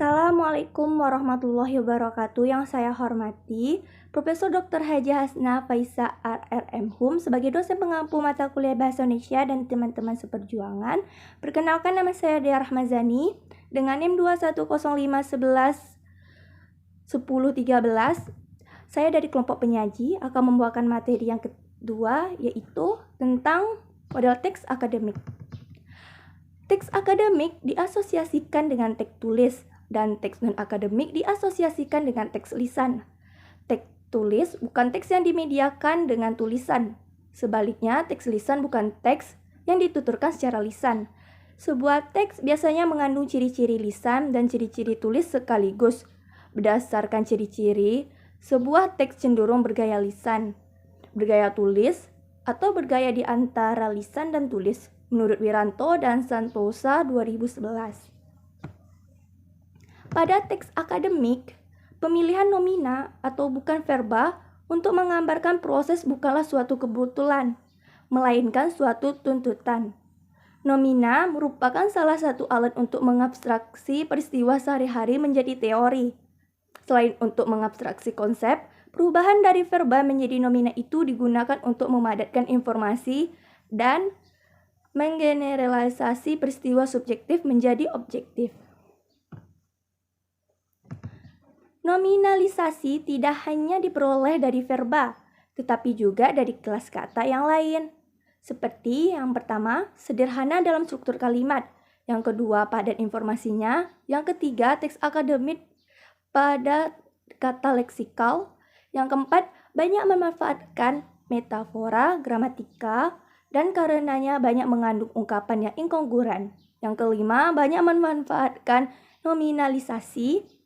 Assalamualaikum warahmatullahi wabarakatuh. Yang saya hormati Profesor Dr. Haji Hasna Faisa RRM Hum sebagai dosen pengampu mata kuliah Bahasa Indonesia dan teman-teman seperjuangan. Perkenalkan, nama saya Dea Rahmazani dengan NIM 215111013. Saya dari kelompok penyaji akan membawakan materi yang kedua, yaitu tentang model teks akademik. Teks akademik diasosiasikan dengan teks tulis dan teks non-akademik diasosiasikan dengan teks lisan. Teks tulis bukan teks yang dimediakan dengan tulisan. Sebaliknya, teks lisan bukan teks yang dituturkan secara lisan. Sebuah teks biasanya mengandung ciri-ciri lisan dan ciri-ciri tulis sekaligus. Berdasarkan ciri-ciri, sebuah teks cenderung bergaya lisan, bergaya tulis, atau bergaya di antara lisan dan tulis, menurut Wiranto dan Santosa 2011. Pada teks akademik, pemilihan nomina atau bukan verba untuk menggambarkan proses bukanlah suatu kebetulan, melainkan suatu tuntutan. Nomina merupakan salah satu alat untuk mengabstraksi peristiwa sehari-hari menjadi teori. Selain untuk mengabstraksi konsep, perubahan dari verba menjadi nomina itu digunakan untuk memadatkan informasi dan menggeneralisasi peristiwa subjektif menjadi objektif. Nominalisasi tidak hanya diperoleh dari verba, tetapi juga dari kelas kata yang lain. Seperti yang pertama, sederhana dalam struktur kalimat. Yang kedua, padat informasinya. Yang ketiga, teks akademik pada kata leksikal. Yang keempat, banyak memanfaatkan metafora, gramatika, dan karenanya banyak mengandung ungkapan yang inkongruent. Yang kelima, banyak memanfaatkan nominalisasi.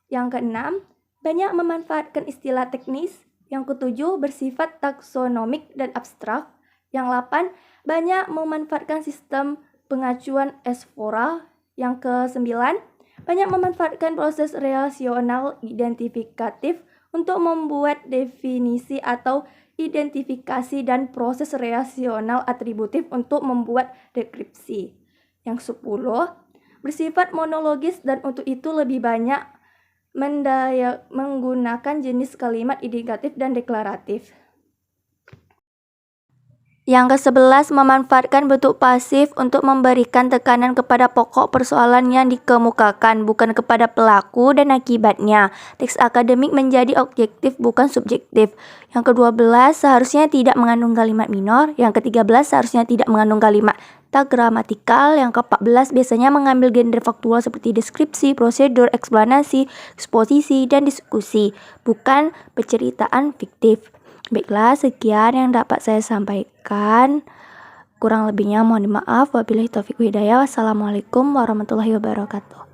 Yang keenam, banyak memanfaatkan istilah teknis. Yang ketujuh, bersifat taksonomik dan abstrak. Yang delapan, banyak memanfaatkan sistem pengacuan esfora. Yang kesembilan, banyak memanfaatkan proses relasional identifikatif untuk membuat definisi atau identifikasi dan proses relasional atributif untuk membuat deskripsi. Yang 10, bersifat monologis dan untuk itu lebih banyak menggunakan jenis kalimat indikatif dan deklaratif. Yang ke-11, memanfaatkan bentuk pasif untuk memberikan tekanan kepada pokok persoalan yang dikemukakan, bukan kepada pelaku dan akibatnya. Teks akademik menjadi objektif, bukan subjektif. Yang ke-12, seharusnya tidak mengandung kalimat minor. Yang ke-13, seharusnya tidak mengandung kalimat tak gramatikal. Yang ke-14, biasanya mengambil genre faktual seperti deskripsi, prosedur, eksplanasi, eksposisi, dan diskusi, bukan penceritaan fiktif. Baiklah, sekian yang dapat saya sampaikan. Kurang lebihnya mohon dimaaf. Wabillahi taufiq wal hidayah. Wassalamualaikum warahmatullahi wabarakatuh.